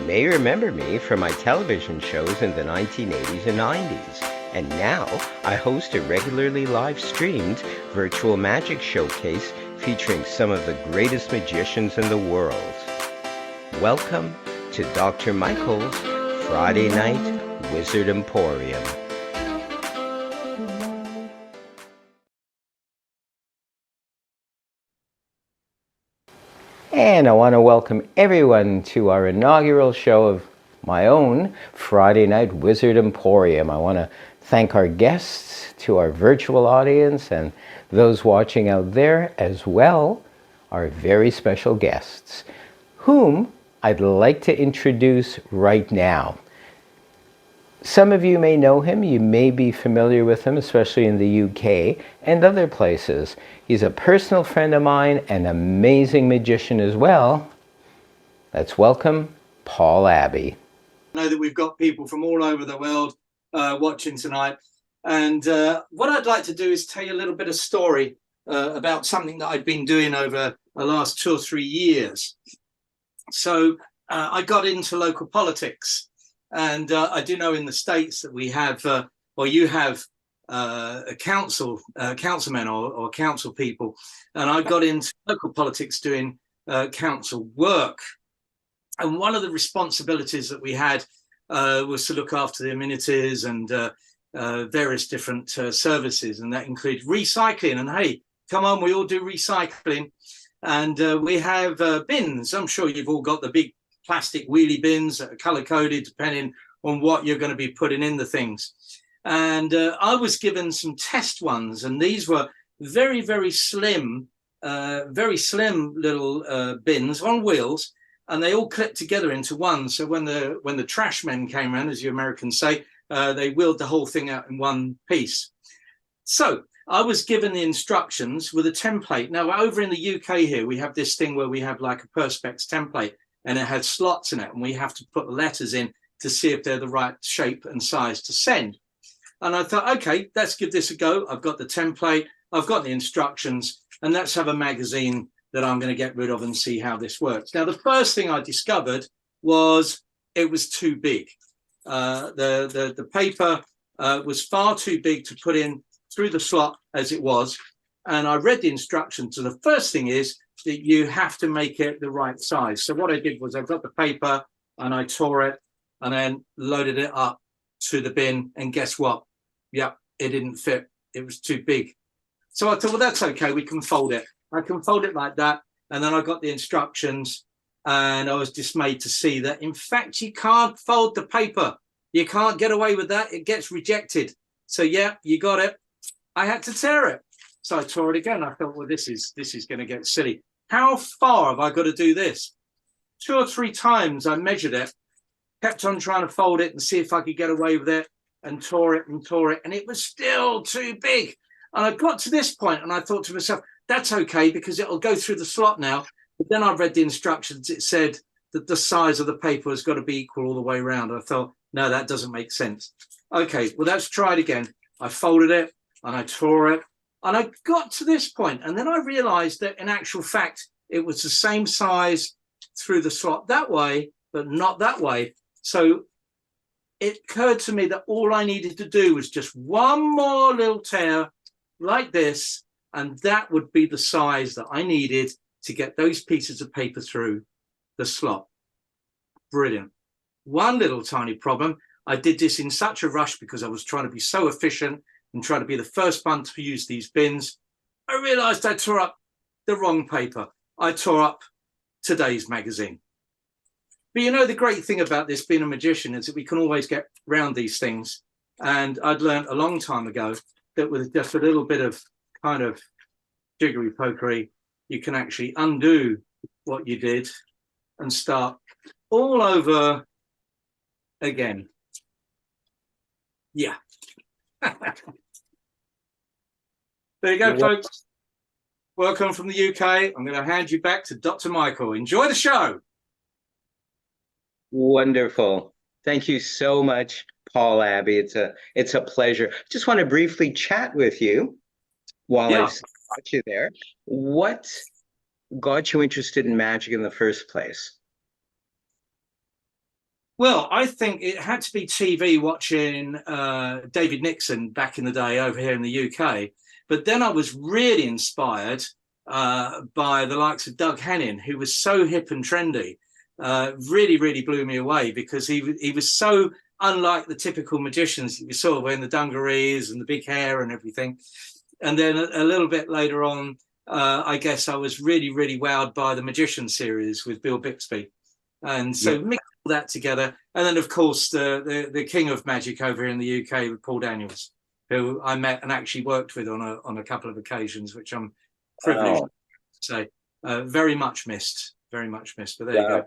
may remember me from my television shows in the 1980s and 90s. And now I host a regularly live streamed virtual magic showcase featuring some of the greatest magicians in the world. Welcome to Dr. Michael's Friday Night Wizard Emporium. And I want to welcome everyone to our inaugural show of my own Friday Night Wizard Emporium. I want to thank our guests, to our virtual audience, and those watching out there as well, our very special guests, whom I'd like to introduce right now. Some of you may know him, you may be familiar with him, especially in the UK and other places. He's a personal friend of mine, an amazing magician as well. Let's welcome Paul Abbey. I know that we've got people from all over the world watching tonight. And what I'd like to do is tell you a little bit of story about something that I've been doing over the last 2 or 3 years. So I got into local politics. And I do know in the States that we have, or you have a councilmen or council people. And I got into local politics doing council work. And one of the responsibilities that we had was to look after the amenities and various different services. And that included recycling. And hey, come on, we all do recycling. And we have bins. I'm sure you've all got the big plastic wheelie bins that are color-coded depending on what you're going to be putting in the things. And I was given some test ones, and these were very, very slim little bins on wheels, and they all clipped together into one. So when the trash men came around, as you Americans say, they wheeled the whole thing out in one piece. So I was given the instructions with a template. Now, over in the UK here, we have this thing where we have like a Perspex template, and it had slots in it, and we have to put the letters in to see if they're the right shape and size to send. And I thought, okay, let's give this a go. I've got the template, I've got the instructions, and let's have a magazine that I'm going to get rid of and see how this works. Now, the first thing I discovered was it was too big. The paper was far too big to put in through the slot as it was. And I read the instructions. So the first thing is that you have to make it the right size. So what I did was I got the paper and I tore it and then loaded it up to the bin. And guess what? Yep, it didn't fit. It was too big. So I thought, well, that's okay. We can fold it. I can fold it like that. And then I got the instructions and I was dismayed to see that, in fact, you can't fold the paper. You can't get away with that. It gets rejected. So, yeah, you got it. I had to tear it. So I tore it again. I thought, well, this is going to get silly. How far have I got to do this? 2 or 3 times I measured it, kept on trying to fold it and see if I could get away with it, and tore it, and it was still too big. And I got to this point and I thought to myself, that's okay because it'll go through the slot now. But then I read the instructions. It said that the size of the paper has got to be equal all the way around. I thought, no, that doesn't make sense. Okay, well, let's try it again. I folded it and I tore it. And I got to this point, and then I realized that in actual fact, it was the same size through the slot that way, but not that way. So it occurred to me that all I needed to do was just one more little tear like this, and that would be the size that I needed to get those pieces of paper through the slot. Brilliant. One little tiny problem. I did this in such a rush because I was trying to be so efficient and try to be the first one to use these bins. I realized I tore up the wrong paper. I tore up today's magazine. But you know, the great thing about this being a magician is that we can always get around these things. And I'd learned a long time ago that with just a little bit of kind of jiggery pokery, you can actually undo what you did and start all over again. Yeah. There you go, folks. Welcome from the UK. I'm going to hand you back to Dr. Michael. Enjoy the show. Wonderful. Thank you so much, Paul Abbey. It's a pleasure. Just want to briefly chat with you while I've got you there. What got you interested in magic in the first place? Well, I think it had to be TV watching David Nixon back in the day over here in the UK. But then I was really inspired by the likes of Doug Henning, who was so hip and trendy. Really, really blew me away because he was so unlike the typical magicians that you saw wearing the dungarees and the big hair and everything. And then a little bit later on, I guess I was really, really wowed by the Magician series with Bill Bixby. And so mix all that together. And then, of course, the king of magic over in the UK with Paul Daniels, who I met and actually worked with on a couple of occasions, which I'm privileged to say. Very much missed, very much missed. But there you go.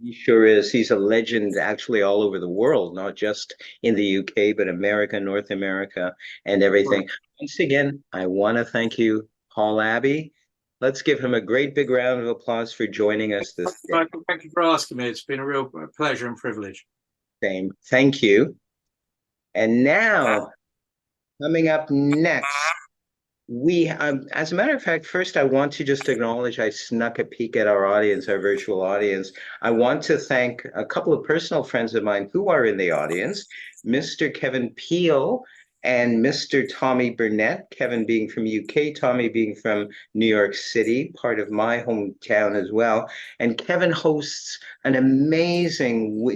He sure is. He's a legend actually all over the world, not just in the UK, but America, North America, and everything. Right. Once again, I want to thank you, Paul Abbey. Let's give him a great big round of applause for joining us this day. Thank you for asking me. It's been a real pleasure and privilege. Same. Thank you. And now, coming up next, we as a matter of fact, first I want to just acknowledge I snuck a peek at our audience, our virtual audience. I want to thank a couple of personal friends of mine who are in the audience, Mr. Kevin Peel and Mr. Tommy Burnett, Kevin being from UK, Tommy being from New York City, part of my hometown as well. And Kevin hosts an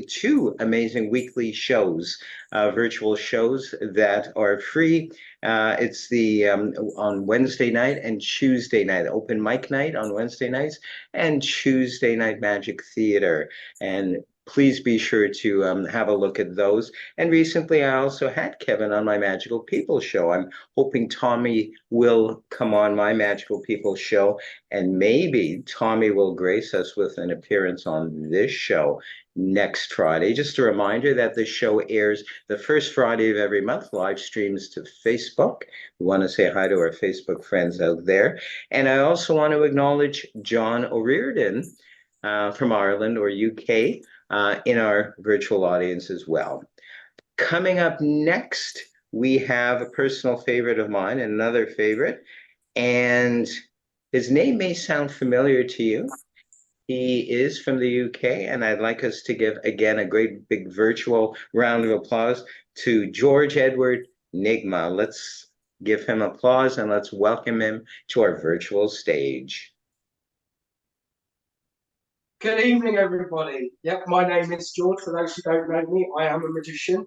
two amazing weekly shows, virtual shows that are free. It's the on Wednesday night and Tuesday night, open mic night on Wednesday nights and Tuesday night magic theater. And please be sure to have a look at those. And recently I also had Kevin on my Magical People show. I'm hoping Tommy will come on my Magical People show, and maybe Tommy will grace us with an appearance on this show next Friday. Just a reminder that the show airs the first Friday of every month, live streams to Facebook. We want to say hi to our Facebook friends out there. And I also want to acknowledge John O'Riordan from Ireland or UK in our virtual audience as well. Coming up next, we have a personal favorite of mine, and another favorite, and his name may sound familiar to you. He is from the UK, and I'd like us to give, again, a great big virtual round of applause to George Edward Nigma. Let's give him applause, and let's welcome him to our virtual stage. Good evening, everybody. Yep, my name is George. For those who don't know me, I am a magician.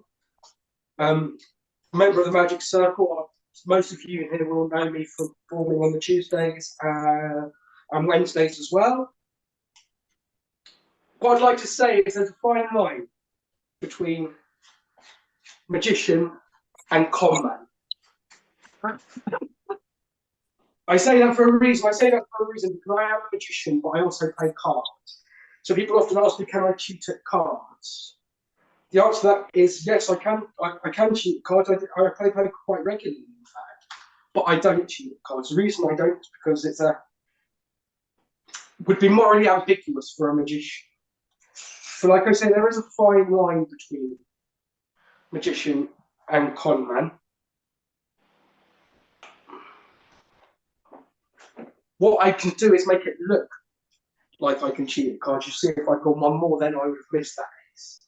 Member of the Magic Circle. Most of you here will know me from performing on the Tuesdays and Wednesdays as well. What I'd like to say is there's a fine line between magician and con man. I say that for a reason. Because I am a magician, but I also play cards. So people often ask me, can I cheat at cards? The answer to that is yes, I can. I can cheat at cards. I play quite regularly, in fact. But I don't cheat at cards. The reason I don't is because would be morally ambiguous for a magician. So like I say, there is a fine line between magician and con man. What I can do is make it look like I can cheat at cards. You see, if I got one more, then I would have missed that ace.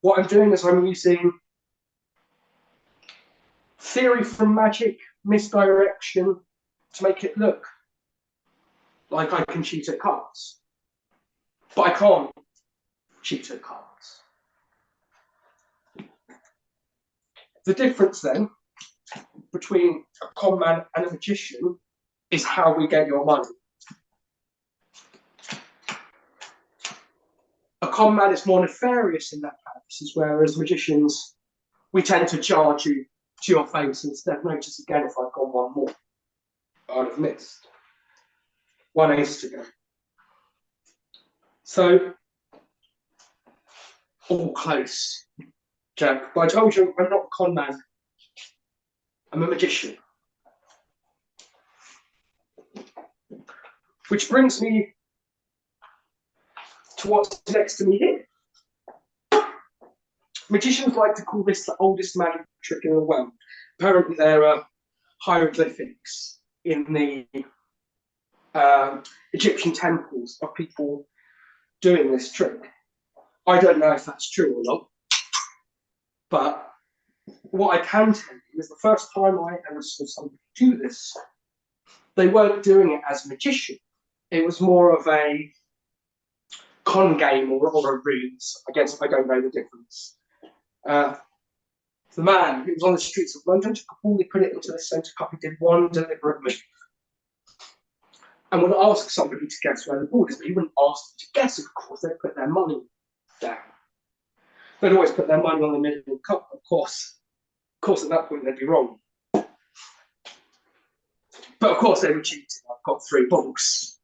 What I'm doing is I'm using theory from magic, misdirection, to make it look like I can cheat at cards. But I can't cheat at cards. The difference then between a con man and a magician is how we get your money. A con man is more nefarious in that purposes, whereas magicians, we tend to charge you to your face instead. Notice again, if I'd gone one more, I'd have missed. One ace to go. So, all close, Jack. But I told you I'm not a con man. I'm a magician. Which brings me to what's next to me here. Magicians like to call this the oldest magic trick in the world. Apparently there are hieroglyphics in the Egyptian temples of people doing this trick. I don't know if that's true or not, but what I can tell you is the first time I ever saw somebody do this, they weren't doing it as a magician. It was more of a con game or a ruse. I guess I don't know the difference. The man who was on the streets of London took a ball, he put it into the centre cup, he did one deliberate move. And would ask somebody to guess where the ball is, but he wouldn't ask them to guess, of course, they'd put their money down. They'd always put their money on the middle cup, of course. Of course, at that point, they'd be wrong. But of course, they were cheating. I've got 3 balls.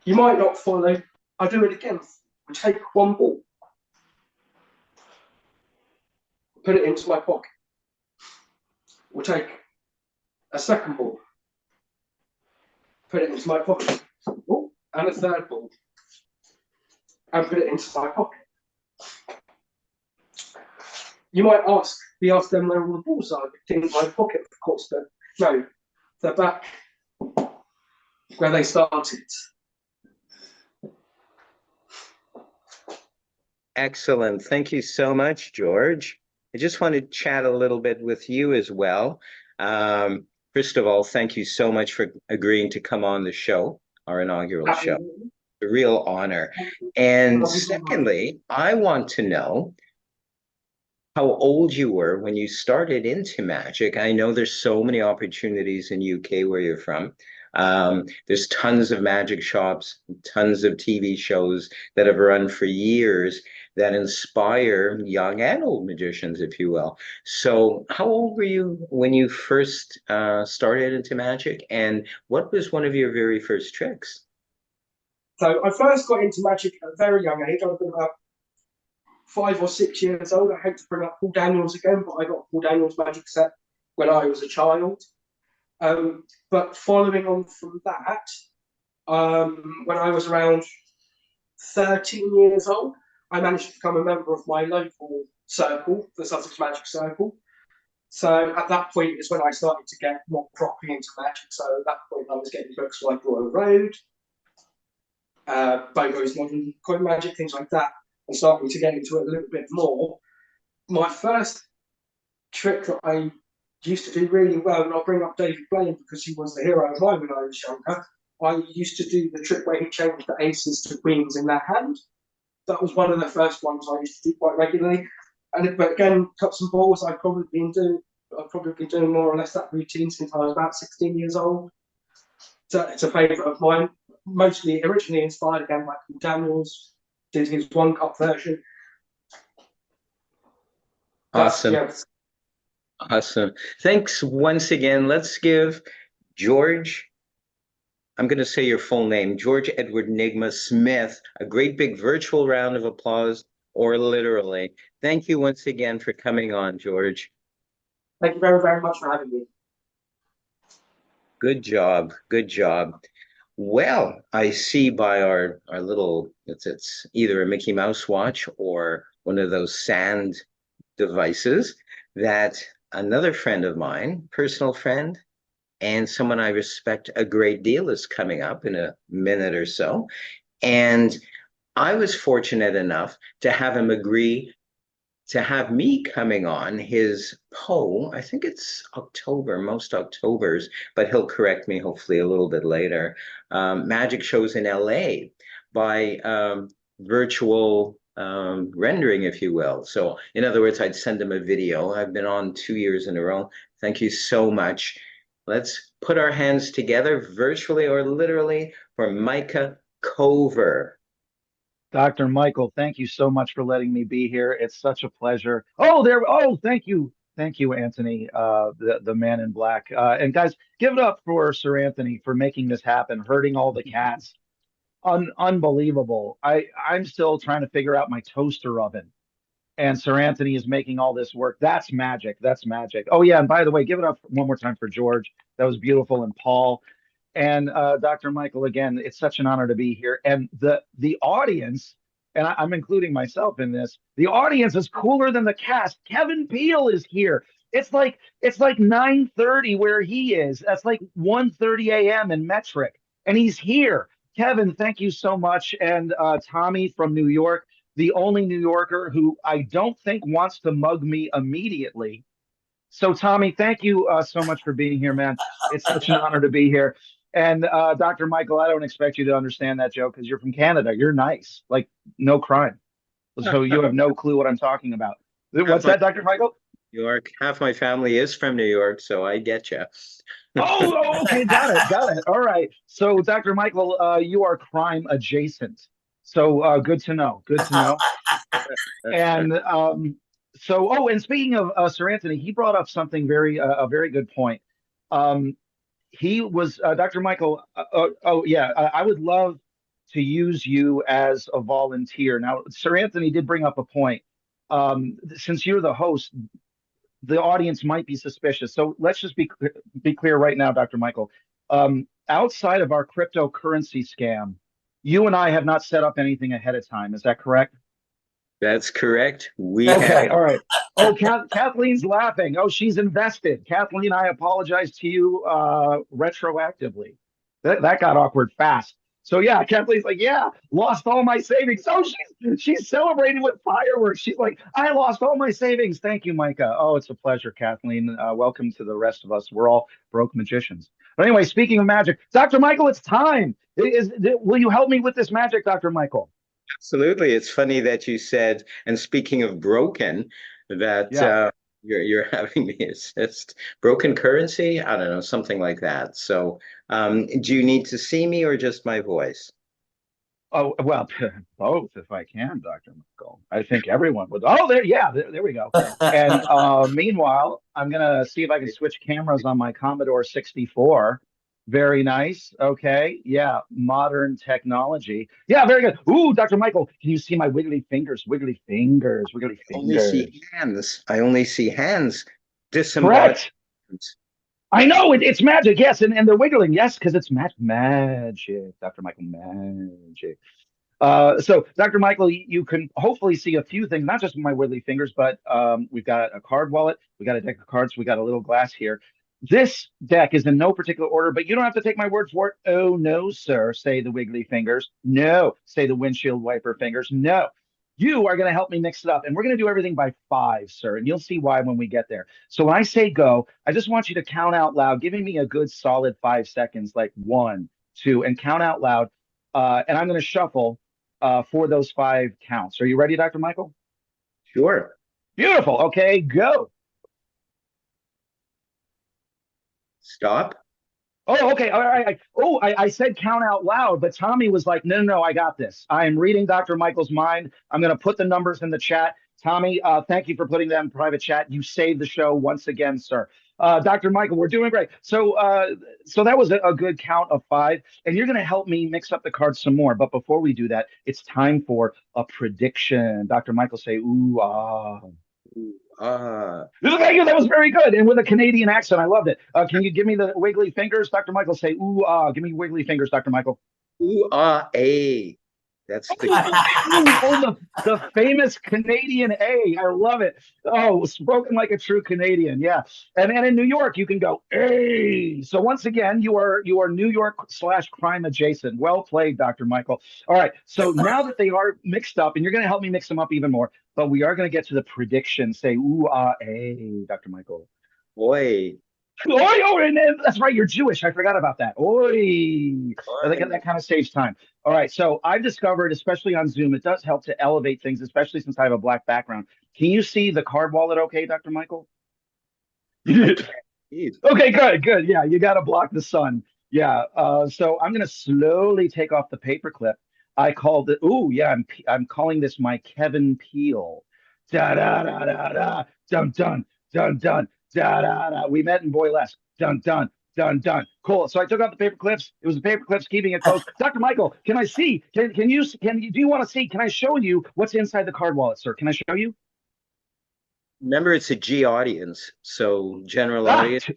You might not follow. I'll do it again. We take 1 ball, put it into my pocket. We'll take a 2nd ball, put it into my pocket. Oh, and a 3rd ball, and put it into my pocket. You might be asked them where all the balls are. In my pocket, of course, but no, they're back where they started. Excellent. Thank you so much, George. I just want to chat a little bit with you as well. First of all, thank you so much for agreeing to come on the show, our inaugural show. A real honor. And secondly, I want to know how old you were when you started into magic. I know there's so many opportunities in UK where you're from. There's tons of magic shops, tons of TV shows that have run for years that inspire young and old magicians, if you will. So how old were you when you first started into magic, and what was one of your very first tricks? So I first got into magic at a very young age. I was about 5 or 6 years old. I hate to bring up Paul Daniels again, but I got Paul Daniels' magic set when I was a child. But following on from that, when I was around 13 years old, I managed to become a member of my local circle, the Sussex Magic Circle. So at that point is when I started to get more properly into magic. So at that point, I was getting books like Royal Road, Bogo's Modern Coin Magic, things like that, and starting to get into it a little bit more. My first trick that I used to do really well, and I'll bring up David Blaine because he was the hero of mine when I was younger. I used to do the trick where he changed the aces to queens in their hand. That was one of the first ones I used to do quite regularly. But again, cups and balls, I've probably been doing more or less that routine since I was about 16 years old. So it's a favourite of mine. Mostly originally inspired again by Paul Daniels, did his 1 cup version. Awesome. Awesome. Thanks once again. Let's give George, I'm going to say your full name, George Edward Nigma Smith, a great big virtual round of applause, or literally. Thank you once again for coming on, George. Thank you very, very much for having me. Good job. Good job. Well, I see by our little, it's either a Mickey Mouse watch or one of those sand devices, that another friend of mine, personal friend, and someone I respect a great deal is coming up in a minute or so. And I was fortunate enough to have him agree to have me coming on his I think it's October, most Octobers, but he'll correct me hopefully a little bit later, magic shows in LA by virtual rendering, if you will. So in other words, I'd send him a video. I've been on 2 years in a row. Thank you so much. Let's put our hands together virtually or literally for Micah Cover. Dr. Michael, thank you so much for letting me be here. It's such a pleasure. Oh, thank you. Thank you, Anthony, the man in black. And guys, give it up for Sir Anthony for making this happen, hurting all the cats. Unbelievable. I'm still trying to figure out my toaster oven. And Sir Anthony is making all this work. That's magic. That's magic. Oh, yeah. And by the way, give it up one more time for George. That was beautiful. And Paul. And Dr. Michael, again, it's such an honor to be here. And the audience, and I'm including myself in this, the audience is cooler than the cast. Kevin Peele is here. It's like 9:30 where he is. That's like 1:30 a.m. in metric. And he's here. Kevin, thank you so much. And Tommy from New York, the only New Yorker who I don't think wants to mug me immediately. So, Tommy, thank you so much for being here, man. It's such an honor to be here. And Dr. Michael, I don't expect you to understand that joke because you're from Canada. You're nice, like no crime. So you have no clue what I'm talking about. Half What's my that, Dr. Michael? New York, half my family is from New York, so I get you. Okay, got it, got it. All right. So, Dr. Michael, you are crime adjacent. So, good to know. Good to know. And and speaking of Sir Anthony, he brought up something a very good point. Um, he was Dr. Michael. I would love to use you as a volunteer. Now, Sir Anthony did bring up a point. Since you're the host, the audience might be suspicious. So let's just be clear right now, Dr. Michael. Outside of our cryptocurrency scam, you and I have not set up anything ahead of time. Is that correct? That's correct. We Okay, have all right. Oh, Kathleen's laughing. Oh, she's invested. Kathleen, I apologize to you retroactively. That got awkward fast. So yeah, Kathleen's like, yeah, lost all my savings. Oh, she's celebrating with fireworks. She's like, I lost all my savings. Thank you, Micah. Oh, it's a pleasure, Kathleen. Welcome to the rest of us. We're all broke magicians. But anyway, speaking of magic, Dr. Michael, it's time. Will you help me with this magic, Dr. Michael? absolutely. It's funny that you said, and speaking of broken, that Yeah. you're having me assist broken currency. I don't know, something like that. So, do you need to see me or just my voice? Oh, well, both if I can, Dr. Michael. I think everyone would. Oh, there we go. And meanwhile, I'm gonna see if I can switch cameras on my Commodore 64. Very nice. Okay. Yeah, modern technology. Yeah, very good. Ooh, Dr. Michael, can you see my wiggly fingers? Wiggly fingers, wiggly Only see fingers. hands. I only see hands. Disembodied. Correct. I know it's magic, yes, and they're wiggling, yes, because it's magic, Dr. Michael, magic. So, Dr. Michael, you can hopefully see a few things, not just with my wiggly fingers, but we've got a card wallet, we got a deck of cards, we got a little glass here. This deck is in no particular order, but you don't have to take my word for it. Oh, no, sir, say the wiggly fingers. No, say the windshield wiper fingers. No. You are going to help me mix it up, and we're going to do everything by five, sir, and you'll see why when we get there. So when I say go, I just want you to count out loud, giving me a good solid 5 seconds, like 1, 2, and count out loud. And I'm going to shuffle for those five counts. Are you ready, Dr. Michael? Sure. Beautiful. Okay, go. Stop. Oh, okay. All right. I said count out loud, but Tommy was like, no, no, no, I got this. I am reading Dr. Michael's mind. I'm going to put the numbers in the chat. Tommy, thank you for putting that in private chat. You saved the show once again, sir. Dr. Michael, we're doing great. So that was a good count of five, and you're going to help me mix up the cards some more. But before we do that, it's time for a prediction. Dr. Michael, say, ooh, ah. Thank you. That was very good. And with a Canadian accent, I loved it. Can you give me the wiggly fingers? Dr. Michael, say, ooh, ah. Give me wiggly fingers, Dr. Michael. Ooh, a. That's the The famous Canadian A. I love it. Oh, spoken like a true Canadian. Yeah. And in New York, you can go A. So once again, you are New York / crime adjacent. Well played, Dr. Michael. All right. So now that they are mixed up, and you're going to help me mix them up even more, but we are going to get to the prediction. Say ooh ah A, Dr. Michael. boy. Oi, oh, and that's right. You're Jewish. I forgot about that. Oi. I think that kind of saves time. All right. So I've discovered, especially on Zoom, it does help to elevate things, especially since I have a black background. Can you see the card wallet okay, Dr. Michael? Okay, good, good. Yeah, you got to block the sun. Yeah. So I'm going to slowly take off the paper clip. I called it, ooh, yeah, I'm calling this my Kevin Peel. Da da da da da. Dun dun dun dun. Da da da. We met in Boylesque. Dun dun dun dun. Cool. So I took out the paper clips. It was the paper clips keeping it closed. Dr. Michael, can I see? Do you want to see? Can I show you what's inside the card wallet, sir? Can I show you? Remember, it's a G audience, so general Ah, audience.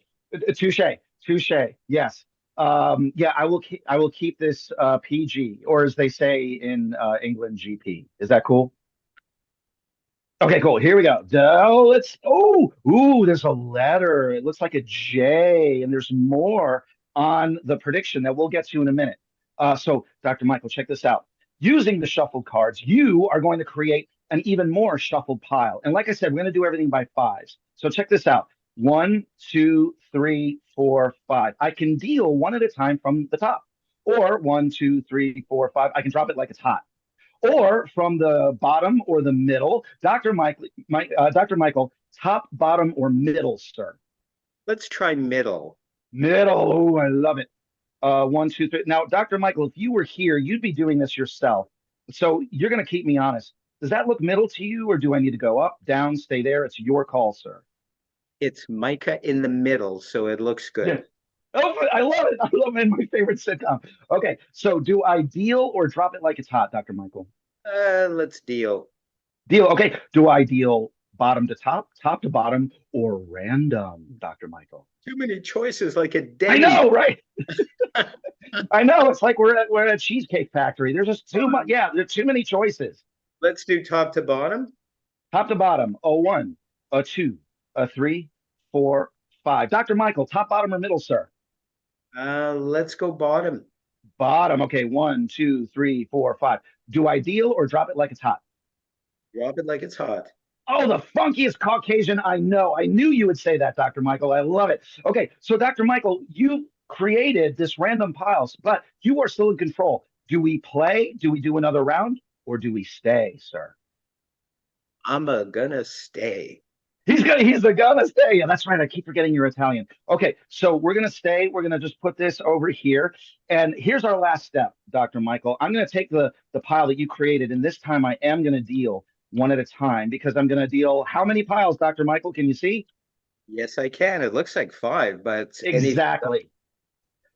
touche, touche. Yes. Yeah, I will keep this PG, or as they say in England, GP. Is that cool? Okay, cool. Here we go. Ooh, there's a letter. It looks like a J, and there's more on the prediction that we'll get to in a minute. So, Dr. Michael, check this out. Using the shuffled cards, you are going to create an even more shuffled pile. And like I said, we're going to do everything by fives. So check this out. 1, 2, 3, 4, 5. I can deal one at a time from the top. Or 1, 2, 3, 4, 5. I can drop it like it's hot. Or from the bottom or the middle. Dr. Michael, top, bottom, or middle, sir? Let's try middle. Middle. Oh, I love it. 1, 2, 3. Now, Dr. Michael, if you were here, you'd be doing this yourself. So you're going to keep me honest. Does that look middle to you, or do I need to go up, down, stay there? It's your call, sir. It's mica in the middle, so it looks good. Yeah. Oh, I love it. I love it. My favorite sitcom. Okay, so do I deal or drop it like it's hot, Dr. Michael? Let's deal. Deal. Okay. Do I deal bottom to top, top to bottom, or random, Dr. Michael? Too many choices, like a I day. know, right? I know. It's like we're at a cheesecake factory. There's just too much. Yeah, there's too many choices. Let's do top to bottom. Top to bottom. A 1, a 2, a 3, 4, 5. Dr. Michael, top, bottom, or middle, sir? Let's go bottom. Bottom. Okay. 1, 2, 3, 4, 5. Do I deal or drop it like it's hot? Drop it like it's hot. Oh, the funkiest Caucasian I know. I knew you would say that, Dr. Michael. I love it. Okay, so Dr. Michael, you created this random piles, but you are still in control. Do we play? Do we do another round? Or do we stay, sir? I'm gonna stay. He's gonna stay. Yeah, that's right. I keep forgetting you're Italian. Okay, so we're gonna stay. We're gonna just put this over here. And here's our last step, Dr. Michael. I'm gonna take the pile that you created, and this time I am gonna deal one at a time because I'm gonna deal how many piles, Dr. Michael? Can you see? Yes, I can. It looks like 5, but Exactly.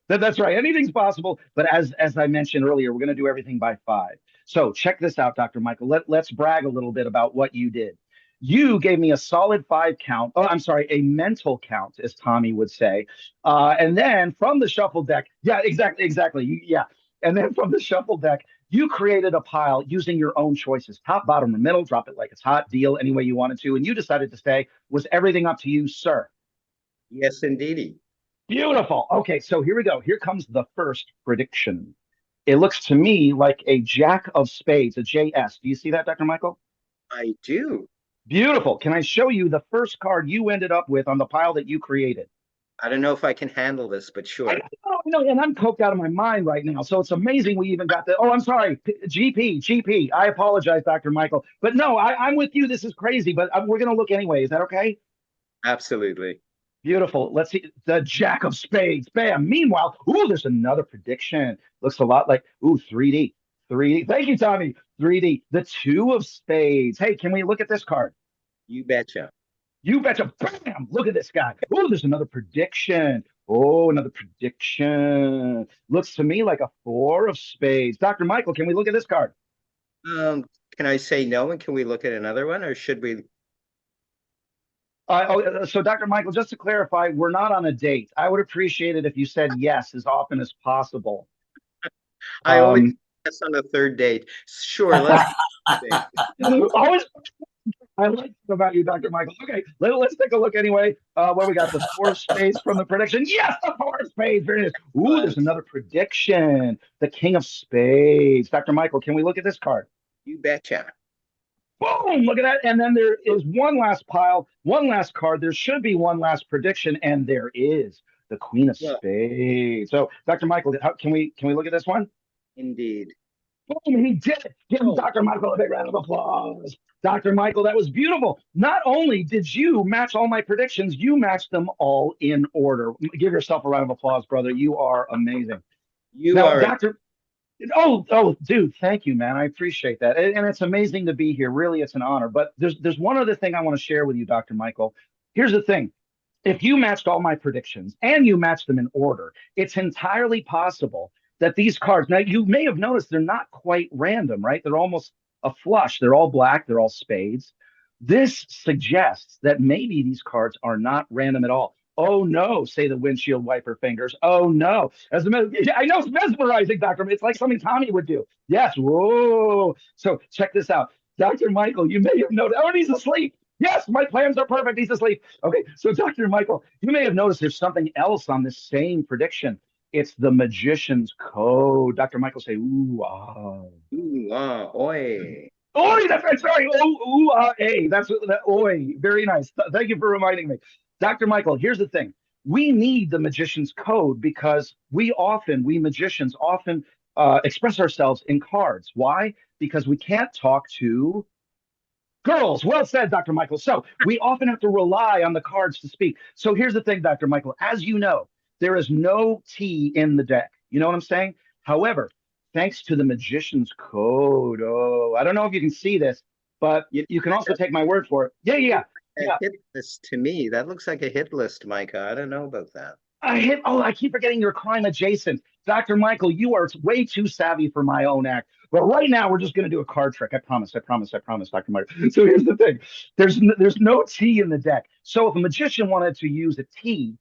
That's right. Anything's possible. But as I mentioned earlier, we're gonna do everything by 5. So check this out, Dr. Michael. Let's brag a little bit about what you did. You gave me a solid 5 count. Oh, I'm sorry, a mental count, as Tommy would say. And then from the shuffle deck, yeah, exactly. Yeah. And then from the shuffle deck, you created a pile using your own choices, top, bottom, or middle, drop it like it's hot, deal any way you wanted to. And you decided to stay. Was everything up to you, sir? yes, indeedy. Beautiful. Okay, so here we go. Here comes the first prediction. It looks to me like a jack of spades, a JS. Do you see that, Dr. Michael? I do. Beautiful. Can I show you the first card you ended up with on the pile that you created? I don't know if I can handle this, but sure. I know, and I'm coked out of my mind right now. So it's amazing we even got the. Oh, I'm sorry, GP. I apologize, Dr. Michael. But no, I'm with you. This is crazy, but we're going to look anyway. Is that okay? Absolutely. Beautiful. Let's see the jack of spades. Bam. Meanwhile, ooh, there's another prediction. Looks a lot like, ooh, 3D. 3D. Thank you, Tommy. 3D. The 2 of spades. Hey, can we look at this card? You betcha. You betcha. Bam. Look at this guy. Oh, there's another prediction. Oh, another prediction. Looks to me like a 4 of spades. Dr. Michael, can we look at this card? Can I say no, and can we look at another one, or should we? So, Dr. Michael, just to clarify, we're not on a date. I would appreciate it if you said yes as often as possible. I always guess on the third date. Sure, let's. always, I like that about you, Dr. Michael. Okay, let's take a look anyway. What we got? The 4 of spades from the prediction. Yes, the 4 of spades. Very nice. Ooh, there's another prediction. The king of spades. Dr. Michael, can we look at this card? You betcha. Boom! Look at that. And then there is one last pile, one last card. There should be one last prediction, and there is the queen of spades. So, Dr. Michael, can we look at this one? Indeed. Boom! He did it. Give Dr. Michael a big round of applause. Dr. Michael, that was beautiful. Not only did you match all my predictions, you matched them all in order. Give yourself a round of applause, brother. You are amazing. You are Dr. Oh, dude, thank you, man. I appreciate that. And it's amazing to be here. Really, it's an honor. But there's one other thing I want to share with you, Dr. Michael. Here's the thing. If you matched all my predictions and you matched them in order, it's entirely possible that these cards, now you may have noticed they're not quite random, right? They're almost a flush. They're all black. They're all spades. This suggests that maybe these cards are not random at all. Oh no, say the windshield wiper fingers. Oh no. I know it's mesmerizing, Doctor. It's like something Tommy would do. Yes. Whoa. So check this out. Dr. Michael, you may have noticed. Oh, and he's asleep. Yes, my plans are perfect. He's asleep. Okay, so Dr. Michael, you may have noticed there's something else on this same prediction. It's the magician's code. Dr. Michael say, ooh, ah. Ooh, ah, oi. Oi, that's right. Sorry. Ooh, hey, that's that. Oi, very nice. Thank you for reminding me. Dr. Michael, here's the thing. We need the magician's code because we magicians often express ourselves in cards. Why? Because we can't talk to girls. Well said, Dr. Michael. So we often have to rely on the cards to speak. So here's the thing, Dr. Michael. As you know, there is no T in the deck. You know what I'm saying? However, thanks to the magician's code. Oh, I don't know if you can see this, but you can also take my word for it. A Yeah. hit list to me. That looks like a hit list, Micah. I don't know about that. I keep forgetting you're crime adjacent. Dr. Michael, you are way too savvy for my own act. But right now, we're just going to do a card trick. I promise, Dr. Michael. So here's the thing. There's no T in the deck. So if a magician wanted to use a T,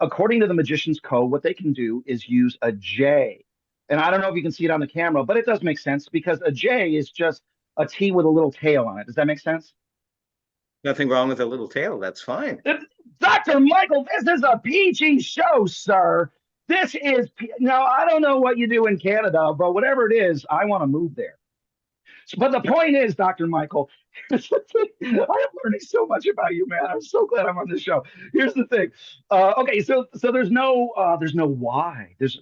according to the magician's code, what they can do is use a J. And I don't know if you can see it on the camera, but it does make sense because a J is just a T with a little tail on it. Does that make sense? Nothing wrong with a little tail. That's fine. Dr. Michael, this is a PG show, sir. Now, I don't know what you do in Canada, but whatever it is, I want to move there. But the point is, Dr. Michael, I am learning so much about you, man. I'm so glad I'm on this show. Here's the thing. Okay, so there's no why. There's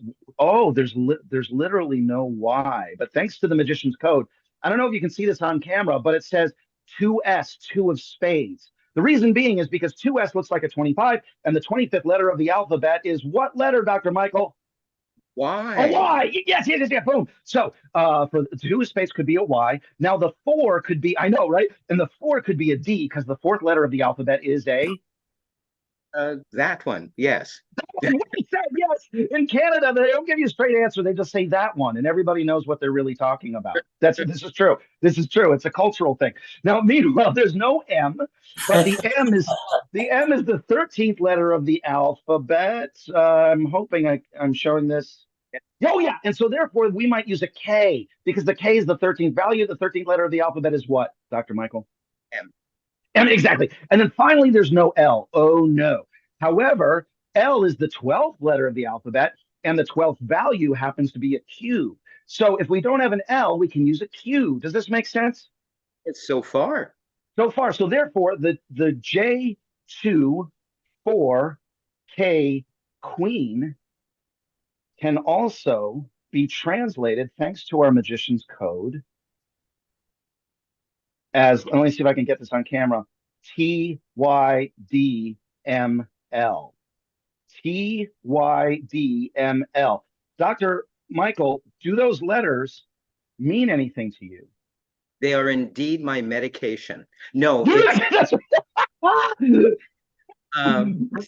literally no why. But thanks to the magician's code, I don't know if you can see this on camera, but it says 2S, two of spades. The reason being is because 2S looks like a 25, and the 25th letter of the alphabet is what letter, Dr. Michael? A Why? Y. Yes. Boom. So for the two space could be a Y. Now the four could be, I know, right? And the four could be a D because the fourth letter of the alphabet is a. That one. Yes. Yes. In Canada, they don't give you a straight answer. They just say that one, and everybody knows what they're really talking about. This is true. This is true. It's a cultural thing. Now, meanwhile, there's no M, but the M is the 13th letter of the alphabet. I'm hoping I'm showing this. Oh, yeah. And so therefore, we might use a K because the K is the 13th value. The 13th letter of the alphabet is what, Dr. Michael? M. And exactly. And then finally, there's no L. Oh, no. However, L is the 12th letter of the alphabet, and the 12th value happens to be a Q. So if we don't have an L, we can use a Q. Does this make sense? It's so far. So far. So therefore, the J2 4 K Queen can also be translated, thanks to our magician's code, as, let me see if I can get this on camera, TYDML. TYDML. Dr. Michael, do those letters mean anything to you? They are indeed my medication. No, I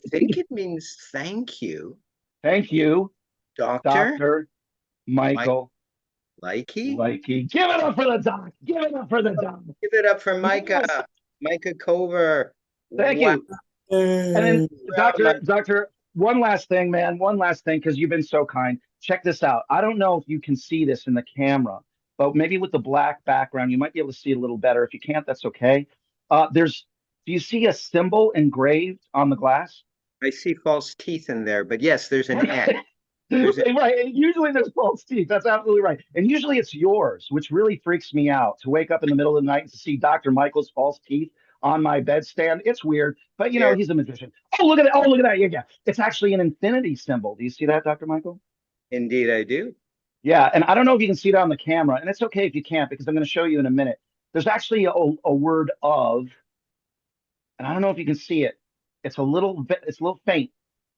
think it means thank you. Thank you, Doctor Dr. Michael Likey. Give it up for the doc. Give it up for the doc. Give it up for Micah. Yes. Micah Cover. Thank Wow. you. And then, Doctor, one last thing, man. One last thing, because you've been so kind. Check this out. I don't know if you can see this in the camera, but maybe with the black background, you might be able to see it a little better. If you can't, that's okay. Do you see a symbol engraved on the glass? I see false teeth in there, but yes, there's an X. Right. And usually there's false teeth. That's absolutely right. And usually it's yours, which really freaks me out to wake up in the middle of the night and to see Dr. Michael's false teeth on my bedstand. It's weird, but you know, he's a magician. Oh, look at that. Oh, look at that. Yeah. It's actually an infinity symbol. Do you see that, Dr. Michael? Indeed, I do. Yeah. And I don't know if you can see it on the camera, and it's okay if you can't, because I'm going to show you in a minute. There's actually a word of, and I don't know if you can see it. It's a little faint,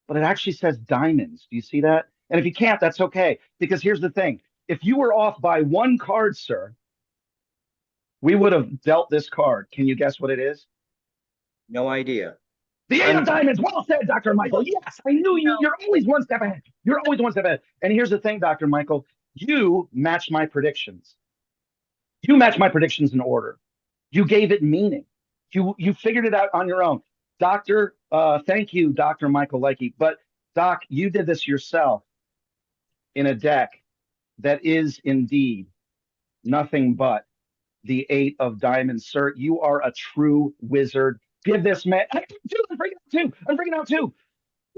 but it actually says diamonds. Do you see that? And if you can't, that's okay. Because here's the thing. If you were off by one card, sir, we would have dealt this card. Can you guess what it is? No idea. The Eight of Diamonds. Well said, Dr. Michael. Yes, I knew you. You're always one step ahead. You're always one step ahead. And here's the thing, Dr. Michael. You matched my predictions. You matched my predictions in order. You gave it meaning. You figured it out on your own. Thank you, Dr. Michael Likey. But Doc, you did this yourself in a deck that is indeed nothing but the Eight of Diamonds. Sir, you are a true wizard. Give this man. I'm freaking out too.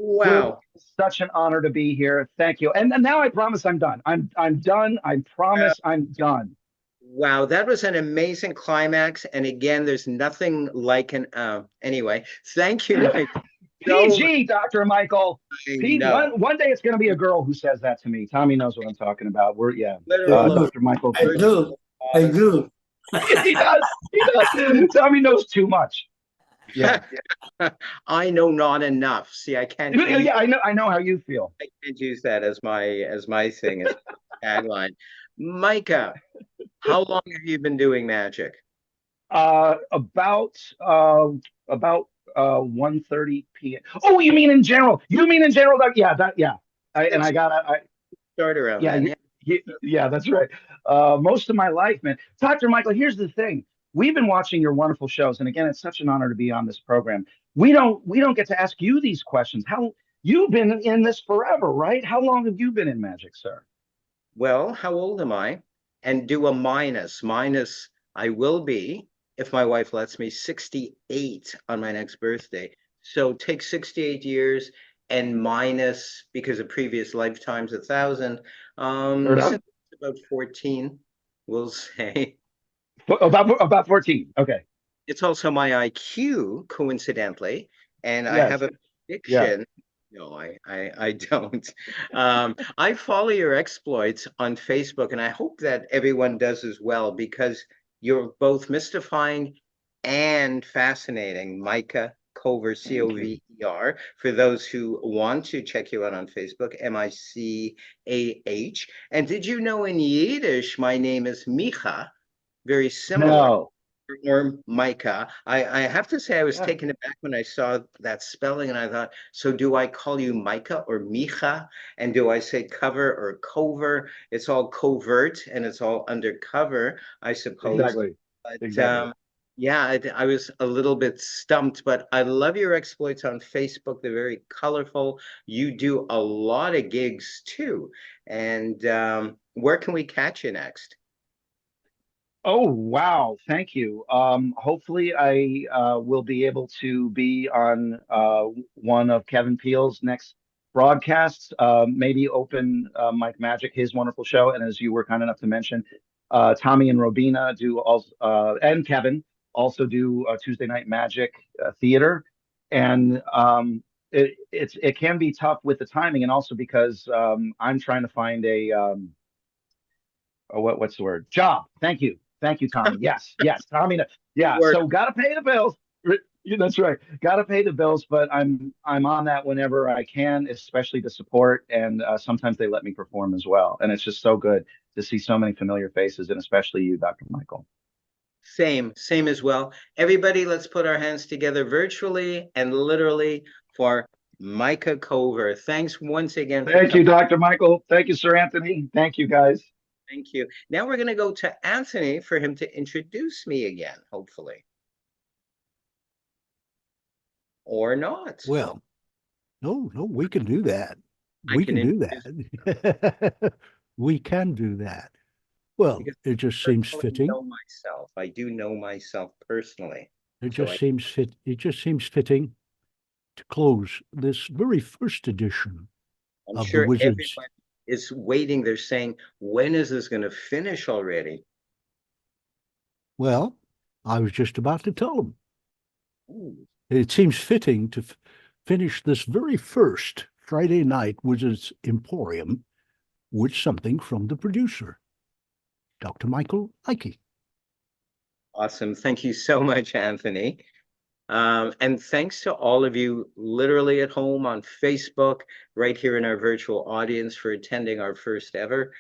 Wow. Such an honor to be here. Thank you. And now I promise I'm done. I'm done. I promise I'm done. Wow, that was an amazing climax. And again, there's nothing like an anyway. Thank you, Mike. So PG, Dr. Michael. I P know. one day it's gonna be a girl who says that to me. Tommy knows what I'm talking about. We're I Literal do. Dr. Michael. I do. I do. He does. He does. Tommy knows too much. Yeah. I know not enough. See, I can't use Yeah, I know how you feel. I can't use that as my thing as tagline. Micah, how long have you been doing magic? Uh about uh about 1:30 p.m. Oh, you mean in general? You mean in general? Yeah. I Since you got I start around Yeah, then, yeah. yeah, that's right. Most of my life, man. Dr. Michael, here's the thing. We've been watching your wonderful shows, and again, it's such an honor to be on this program. We don't get to ask you these questions. How you've been in this forever, right? How long have you been in magic, sir? Well, how old am I? And do a minus. Minus, I will be, if my wife lets me, 68 on my next birthday. So take 68 years and minus, because of previous lifetimes, 1,000. Heard of? Since about 14, we'll say. About 14. Okay. It's also my IQ, coincidentally, and I Yes. have a Yeah. prediction. No, I don't. I follow your exploits on Facebook, and I hope that everyone does as well because you're both mystifying and fascinating. Micah Cover, Thank you. Cover, for those who want to check you out on Facebook, Micah. And did you know in Yiddish, my name is Micha, very similar? No. Or Micah. I have to say I was Yeah. taken aback when I saw that spelling and I thought, so do I call you Micah or Micha? And do I say cover or cover? It's all covert and it's all undercover, I suppose. Exactly. But Exactly. yeah, I was a little bit stumped, but I love your exploits on Facebook. They're very colorful. You do a lot of gigs too. And where can we catch you next? Oh, wow. Thank you. Hopefully I will be able to be on one of Kevin Peele's next broadcasts, maybe open Mike Magic, his wonderful show. And as you were kind enough to mention, Tommy and Robina do also, and Kevin also do Tuesday Night Magic theater. And it can be tough with the timing, and also because I'm trying to find what's the word? Job. Thank you, Tommy. Yes, Tommy. Yeah. Work. So gotta pay the bills. Yeah, that's right. Gotta pay the bills, but I'm on that whenever I can, especially to support. And sometimes they let me perform as well. And it's just so good to see so many familiar faces, and especially you, Dr. Michael. Same as well. Everybody, let's put our hands together virtually and literally for Micah Cover. Thanks once again for Thank you, coming. Dr. Michael. Thank you, Sir Anthony. Thank you, guys. Thank you. Now we're going to go to Anthony for him to introduce me again, hopefully. Or not. Well, no, we can do that. I We can can do introduce that. We can do that. Well, because it just I seems personally fitting. know myself. I do know myself personally. It So just seems fit. It just seems fitting to close this very first edition I'm of the sure Wizards. everyone is waiting. They're saying, when is this going to finish already? Well, I was just about to tell them. Ooh. It seems fitting to finish this very first Friday night Wizards Emporium with something from the producer, Dr. Michael Ike. Awesome. Thank you so much, Anthony. And thanks to all of you literally at home on Facebook, right here in our virtual audience for attending our first ever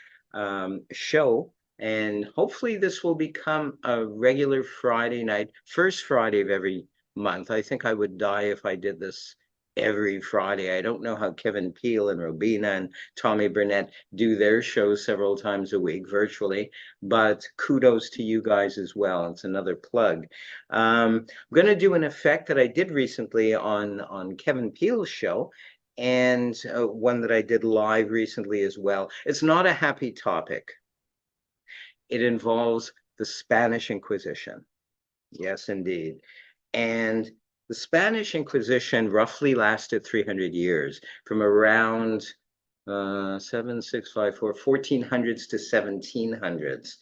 show. And hopefully this will become a regular Friday night, first Friday of every month. I think I would die if I did this every Friday. I don't know how Kevin Peele and Robina and Tommy Burnett do their shows several times a week virtually, but kudos to you guys as well. It's another plug. I'm going to do an effect that I did recently on Kevin Peele's show, and one that I did live recently as well. It's not a happy topic. It involves the Spanish Inquisition. Yes, indeed. And The Spanish Inquisition roughly lasted 300 years, from around 1400s to 1700s.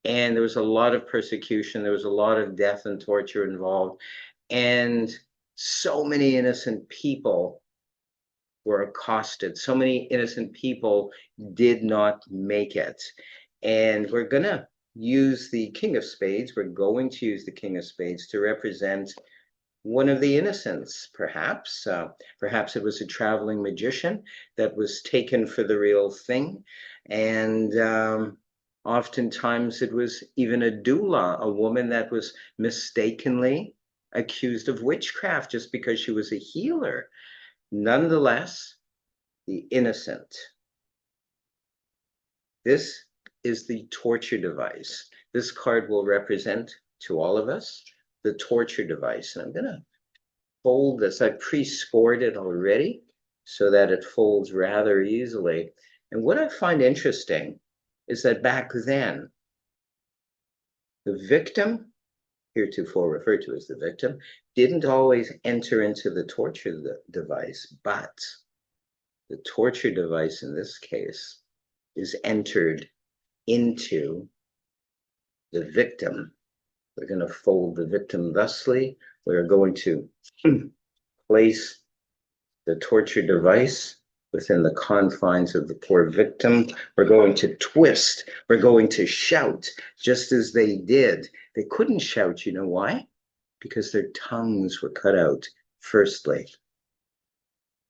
And there was a lot of persecution, there was a lot of death and torture involved, and so many innocent people were accosted. So many innocent people did not make it. And we're going to use the King of Spades. We're going to use the King of Spades to represent one of the innocents, perhaps. Perhaps it was a traveling magician that was taken for the real thing. And oftentimes it was even a doula, a woman that was mistakenly accused of witchcraft just because she was a healer. Nonetheless, the innocent. This is the torture device. This card will represent to all of us the torture device. And I'm going to fold this. I pre-scored it already so that it folds rather easily. And what I find interesting is that back then, the victim, heretofore referred to as the victim, didn't always enter into the torture device, but the torture device in this case is entered into the victim. We're going to fold the victim thusly. We're going to place the torture device within the confines of the poor victim. We're going to twist. We're going to shout, just as they did. They couldn't shout, you know why? Because their tongues were cut out, firstly.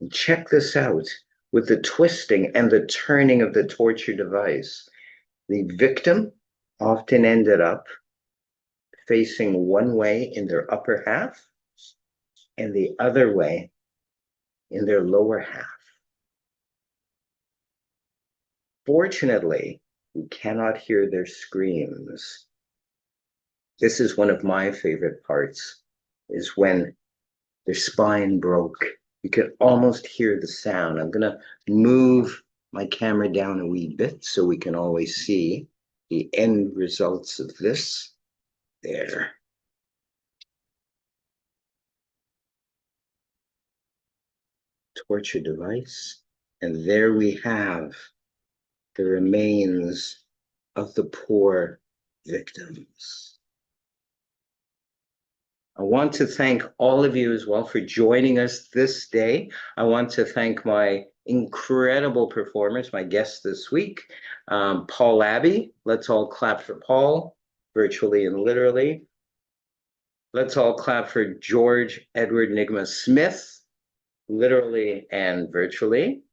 And check this out. With the twisting and the turning of the torture device, the victim often ended up facing one way in their upper half and the other way in their lower half. Fortunately, we cannot hear their screams. This is one of my favorite parts, is when their spine broke. You can almost hear the sound. I'm going to move my camera down a wee bit so we can always see the end results of this. There. Torture device. And there we have the remains of the poor victims. I want to thank all of you as well for joining us this day. I want to thank my incredible performers, my guests this week, Paul Abbey. Let's all clap for Paul, virtually and literally. Let's all clap for George Edward Nigma Smith, literally and virtually,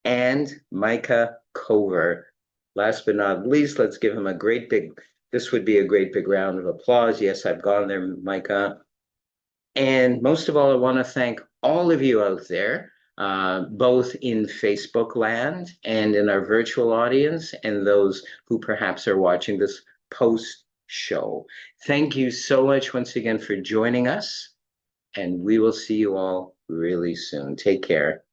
and Micah Cover. Last but not least, let's give him a great big, this would be a great big round of applause. Yes, I've gone there, Micah. And most of all, I want to thank all of you out there, both in Facebook land and in our virtual audience, and those who perhaps are watching this post-show. Thank you so much once again for joining us, and we will see you all really soon. Take care.